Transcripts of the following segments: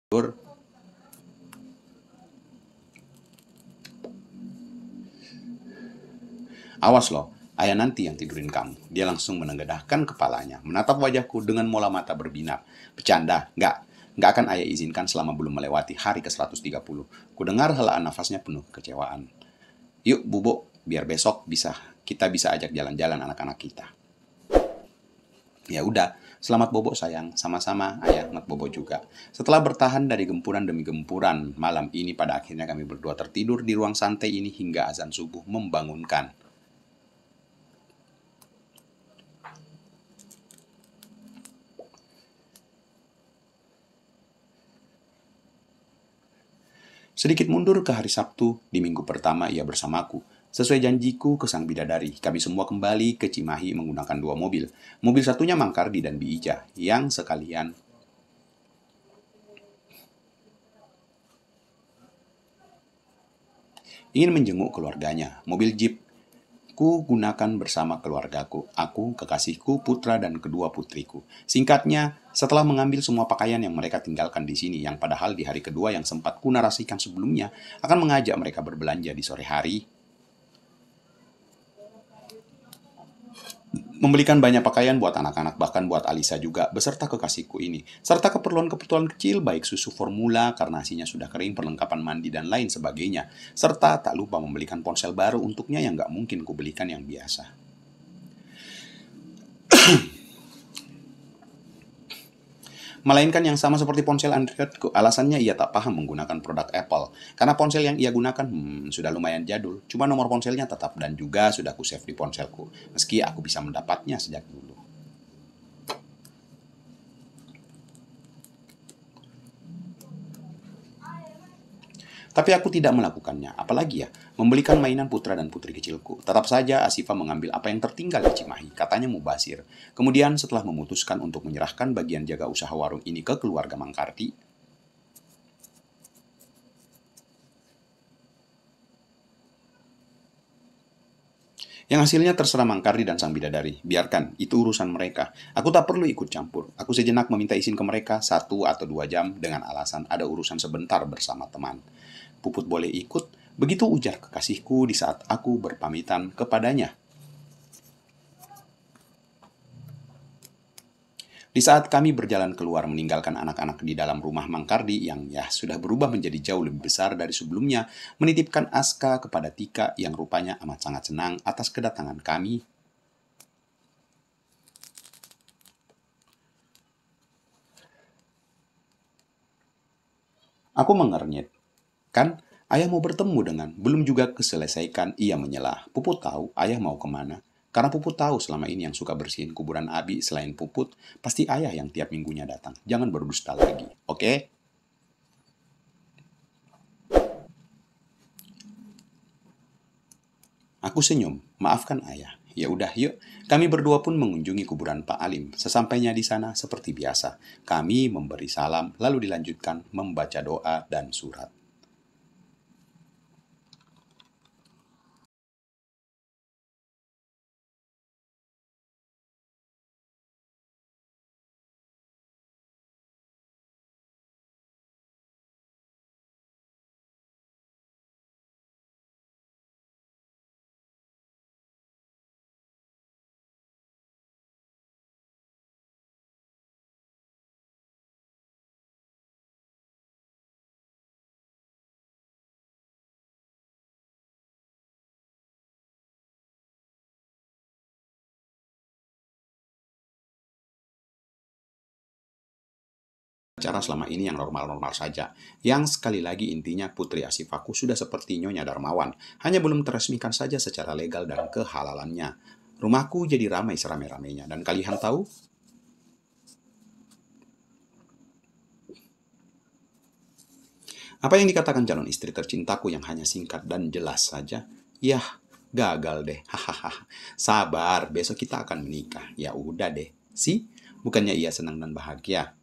tidur. Awas loh, ayah nanti yang tidurin kamu. Dia langsung menengadahkan kepalanya, menatap wajahku dengan mola mata berbinar. Bercanda, nggak akan ayah izinkan selama belum melewati hari ke-130. Kudengar helaan nafasnya penuh kekecewaan. Yuk, Bubo, biar besok kita bisa ajak jalan-jalan anak-anak kita. Ya udah, selamat bobo sayang, sama-sama ayah mat bobo juga. Setelah bertahan dari gempuran demi gempuran, malam ini pada akhirnya kami berdua tertidur di ruang santai ini hingga azan subuh membangunkan. Sedikit mundur ke hari Sabtu, di minggu pertama ia bersamaku. Sesuai janjiku ke sang bidadari, kami semua kembali ke Cimahi menggunakan dua mobil. Mobil satunya Mang Kardi dan Biija, yang sekalian ingin menjenguk keluarganya. Mobil Jeep ku gunakan bersama keluargaku, aku, kekasihku, putra, dan kedua putriku. Singkatnya, setelah mengambil semua pakaian yang mereka tinggalkan di sini, yang padahal di hari kedua yang sempat ku narasikan sebelumnya, akan mengajak mereka berbelanja di sore hari, membelikan banyak pakaian buat anak-anak, bahkan buat Alisa juga, beserta kekasihku ini. Serta keperluan-keperluan kecil, baik susu formula karena asinya sudah kering, perlengkapan mandi, dan lain sebagainya. Serta tak lupa membelikan ponsel baru untuknya yang gak mungkin kubelikan yang biasa. Melainkan yang sama seperti ponsel Androidku. Alasannya ia tak paham menggunakan produk Apple. Karena ponsel yang ia gunakan sudah lumayan jadul. Cuma nomor ponselnya tetap dan juga sudah ku save di ponselku. Meski aku bisa mendapatnya sejak dulu. Tapi aku tidak melakukannya, apalagi ya, membelikan mainan putra dan putri kecilku. Tetap saja Asifa mengambil apa yang tertinggal di Cimahi, katanya mubazir. Kemudian setelah memutuskan untuk menyerahkan bagian jaga usaha warung ini ke keluarga Mangkarti, yang hasilnya terserah Mangkardi dan sang bidadari. Biarkan, itu urusan mereka. Aku tak perlu ikut campur. Aku sejenak meminta izin ke mereka 1 atau 2 jam dengan alasan ada urusan sebentar bersama teman. Puput boleh ikut? Begitu ujar kekasihku di saat aku berpamitan kepadanya. Di saat kami berjalan keluar meninggalkan anak-anak di dalam rumah Mangkardi yang ya sudah berubah menjadi jauh lebih besar dari sebelumnya, menitipkan Aska kepada Tika yang rupanya amat sangat senang atas kedatangan kami. Aku mengernyit. Kan, ayah mau bertemu dengan, belum juga keselesaikan, ia menyelah. Puput tahu ayah mau kemana. Karena Puput tahu selama ini yang suka bersihin kuburan Abi selain Puput, pasti ayah yang tiap minggunya datang. Jangan berdusta lagi, oke? Aku senyum, maafkan ayah. Ya udah, yuk. Kami berdua pun mengunjungi kuburan Pak Alim. Sesampainya di sana seperti biasa, kami memberi salam lalu dilanjutkan membaca doa dan surat. Cara selama ini yang normal-normal saja. Yang sekali lagi intinya Putri Asifaku sudah seperti Nyonya Darmawan, hanya belum teresmikan saja secara legal dan kehalalannya. Rumahku jadi ramai serame-ramainya. Dan kalian tahu, apa yang dikatakan calon istri tercintaku yang hanya singkat dan jelas saja? Yah, gagal deh. Hahaha. Sabar, besok kita akan menikah. Ya udah deh. Sih, bukannya ia senang dan bahagia?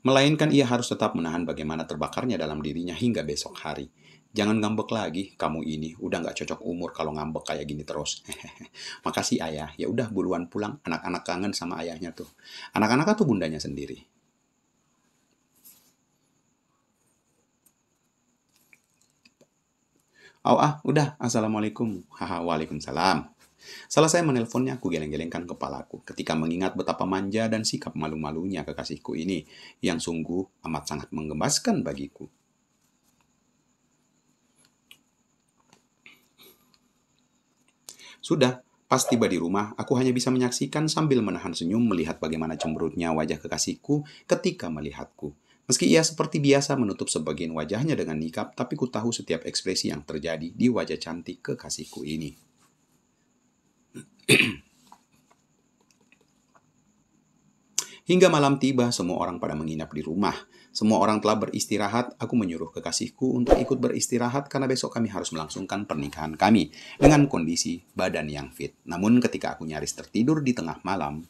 Melainkan ia harus tetap menahan bagaimana terbakarnya dalam dirinya hingga besok hari. Jangan ngambek lagi, kamu ini udah nggak cocok umur kalau ngambek kayak gini terus. Makasih ayah, ya udah buruan pulang, anak-anak kangen sama ayahnya tuh. Anak-anak tuh bundanya sendiri. Oh udah, assalamualaikum. Haha, waalaikumsalam. Selesai menelponnya, aku geleng-gelengkan kepalaku ketika mengingat betapa manja dan sikap malu-malunya kekasihku ini yang sungguh amat sangat menggembaskan bagiku. Sudah, pas tiba di rumah, aku hanya bisa menyaksikan sambil menahan senyum melihat bagaimana cemberutnya wajah kekasihku ketika melihatku. Meski ia seperti biasa menutup sebagian wajahnya dengan nikab, tapi ku tahu setiap ekspresi yang terjadi di wajah cantik kekasihku ini. Hingga malam tiba, semua orang pada menginap di rumah. Semua orang telah beristirahat, aku menyuruh kekasihku untuk ikut beristirahat karena besok kami harus melangsungkan pernikahan kami dengan kondisi badan yang fit. Namun ketika aku nyaris tertidur di tengah malam,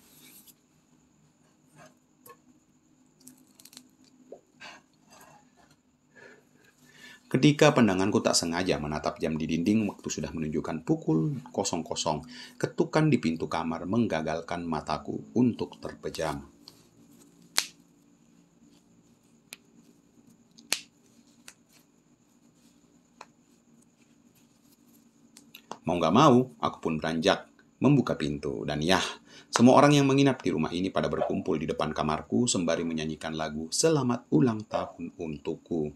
ketika pandanganku tak sengaja menatap jam di dinding, waktu sudah menunjukkan pukul 00. Ketukan di pintu kamar menggagalkan mataku untuk terpejam. Mau gak mau, aku pun beranjak membuka pintu. Dan ya, semua orang yang menginap di rumah ini pada berkumpul di depan kamarku sembari menyanyikan lagu Selamat Ulang Tahun Untukku.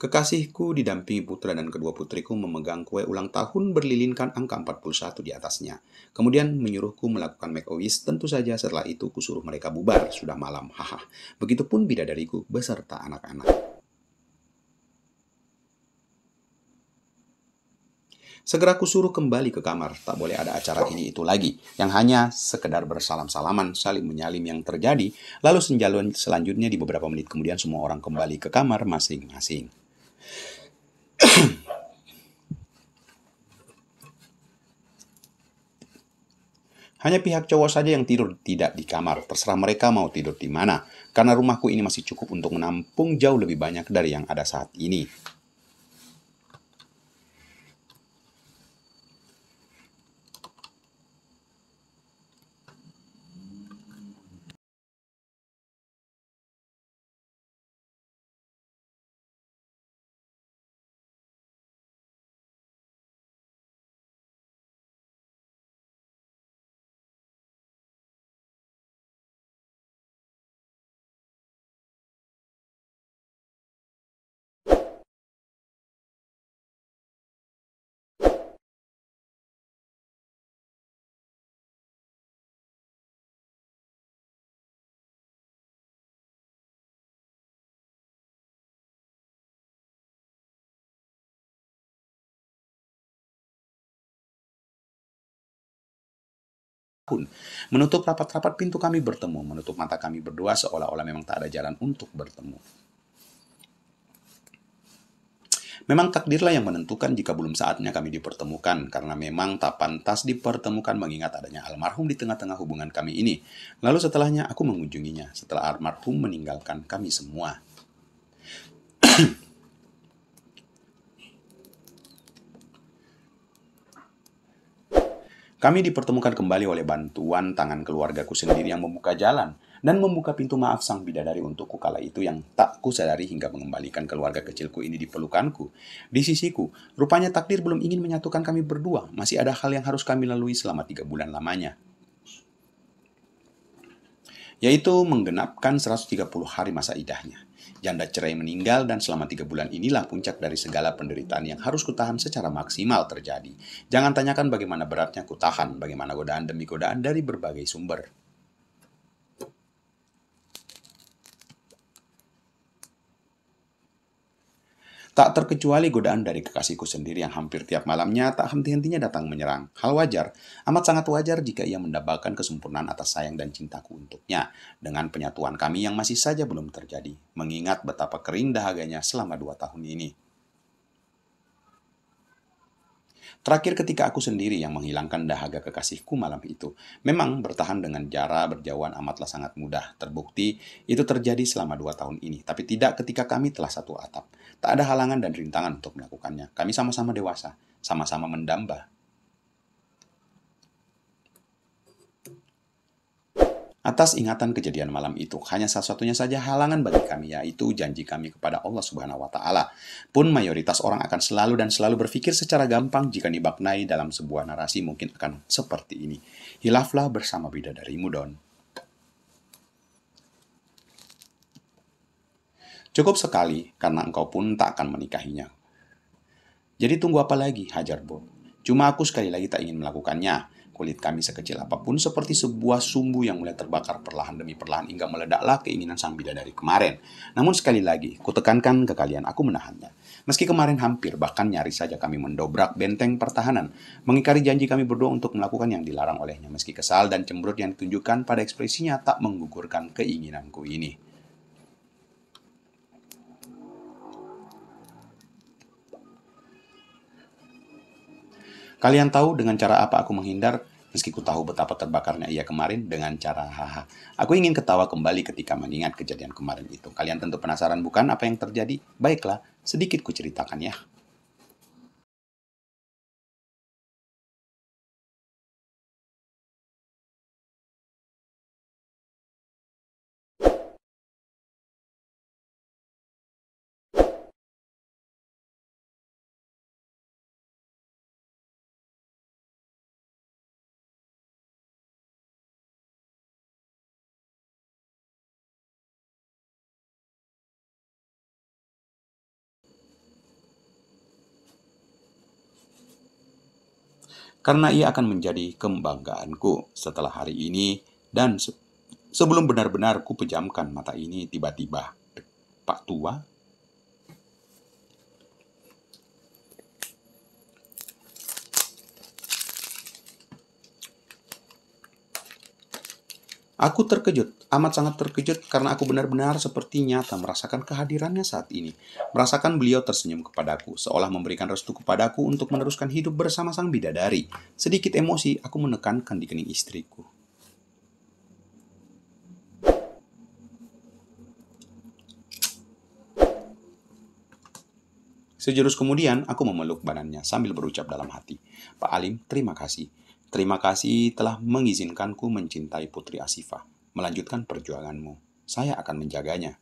Kekasihku didampingi putra dan kedua putriku memegang kue ulang tahun berlilinkan angka 41 di atasnya. Kemudian menyuruhku melakukan make a wish, tentu saja setelah itu kusuruh mereka bubar, sudah malam, haha. Begitupun bidadariku beserta anak-anak. Segera kusuruh kembali ke kamar, tak boleh ada acara ini itu lagi, yang hanya sekedar bersalam-salaman, saling menyalim yang terjadi, lalu selanjutnya di beberapa menit kemudian semua orang kembali ke kamar masing-masing. Hanya pihak cowok saja yang tidur tidak di kamar, terserah mereka mau tidur di mana, karena rumahku ini masih cukup untuk menampung jauh lebih banyak dari yang ada saat ini. Menutup rapat-rapat pintu kami bertemu, menutup mata kami berdua seolah-olah memang tak ada jalan untuk bertemu. Memang takdirlah yang menentukan jika belum saatnya kami dipertemukan, karena memang tak pantas dipertemukan mengingat adanya almarhum di tengah-tengah hubungan kami ini. Lalu setelahnya aku mengunjunginya, setelah almarhum meninggalkan kami semua. Kami dipertemukan kembali oleh bantuan tangan keluargaku sendiri yang membuka jalan dan membuka pintu maaf sang bidadari untukku kala itu yang tak kusadari hingga mengembalikan keluarga kecilku ini di pelukanku. Di sisiku, rupanya takdir belum ingin menyatukan kami berdua. Masih ada hal yang harus kami lalui selama 3 bulan lamanya, yaitu menggenapkan 130 hari masa idahnya. Janda cerai meninggal dan selama 3 bulan inilah puncak dari segala penderitaan yang harus kutahan secara maksimal terjadi. Jangan tanyakan bagaimana beratnya kutahan, bagaimana godaan demi godaan dari berbagai sumber. Tak terkecuali godaan dari kekasihku sendiri yang hampir tiap malamnya tak henti-hentinya datang menyerang. Hal wajar, amat sangat wajar jika ia mendambakan kesempurnaan atas sayang dan cintaku untuknya. Dengan penyatuan kami yang masih saja belum terjadi. Mengingat betapa kering dahaganya selama 2 tahun ini. Terakhir ketika aku sendiri yang menghilangkan dahaga kekasihku malam itu. Memang bertahan dengan jarak berjauhan amatlah sangat mudah. Terbukti itu terjadi selama 2 tahun ini. Tapi tidak ketika kami telah satu atap. Tak ada halangan dan rintangan untuk melakukannya. Kami sama-sama dewasa, sama-sama mendamba. Atas ingatan kejadian malam itu, hanya satu-satunya saja halangan bagi kami, yaitu janji kami kepada Allah Subhanahu wa Ta'ala. Pun mayoritas orang akan selalu dan selalu berpikir secara gampang jika dimaknai dalam sebuah narasi mungkin akan seperti ini. Hilaflah bersama bidadarimu, Don. Cukup sekali, karena engkau pun tak akan menikahinya. Jadi tunggu apa lagi, Hajar Bo? Cuma aku sekali lagi tak ingin melakukannya. Kulit kami sekecil apapun seperti sebuah sumbu yang mulai terbakar perlahan demi perlahan hingga meledaklah keinginan sang bidadari kemarin. Namun sekali lagi, kutekankan ke kalian, aku menahannya. Meski kemarin hampir, bahkan nyaris saja kami mendobrak benteng pertahanan, mengingkari janji kami berdua untuk melakukan yang dilarang olehnya. Meski kesal dan cemberut yang ditunjukkan pada ekspresinya tak menggugurkan keinginanku ini. Kalian tahu dengan cara apa aku menghindar? Meski ku tahu betapa terbakarnya ia kemarin dengan cara haha. Aku ingin ketawa kembali ketika mengingat kejadian kemarin itu. Kalian tentu penasaran bukan apa yang terjadi? Baiklah, sedikit ku ceritakan ya. Karena ia akan menjadi kebanggaanku setelah hari ini dan sebelum benar-benar ku pejamkan mata ini tiba-tiba. Pak tua. Aku terkejut, amat sangat terkejut karena aku benar-benar seperti nyata merasakan kehadirannya saat ini. Merasakan beliau tersenyum kepadaku, seolah memberikan restu kepadaku untuk meneruskan hidup bersama sang bidadari. Sedikit emosi, aku menekankan di kening istriku. Sejurus kemudian, aku memeluk badannya sambil berucap dalam hati, Pak Alim, terima kasih. Terima kasih telah mengizinkanku mencintai Putri Asifah. Melanjutkan perjuanganmu. Saya akan menjaganya.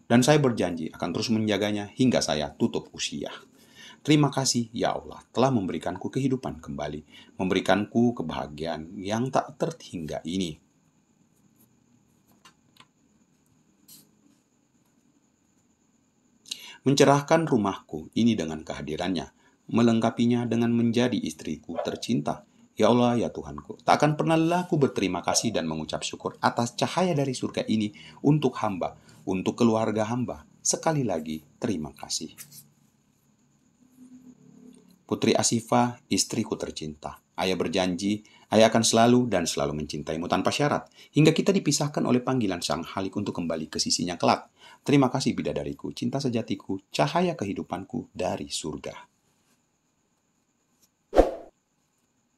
Dan saya berjanji akan terus menjaganya hingga saya tutup usia. Terima kasih, ya Allah, telah memberikanku kehidupan kembali, memberikanku kebahagiaan yang tak terhingga ini. Mencerahkan rumahku ini dengan kehadirannya, melengkapinya dengan menjadi istriku tercinta. Ya Allah, ya Tuhanku, tak akan pernah lelah aku berterima kasih dan mengucap syukur atas cahaya dari surga ini untuk hamba, untuk keluarga hamba. Sekali lagi, terima kasih. Putri Asifah, istriku tercinta. Ayah berjanji, ayah akan selalu dan selalu mencintaimu tanpa syarat, hingga kita dipisahkan oleh panggilan Sang Halik untuk kembali ke sisinya kelak. Terima kasih bidadariku, cinta sejatiku, cahaya kehidupanku dari surga.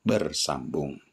Bersambung.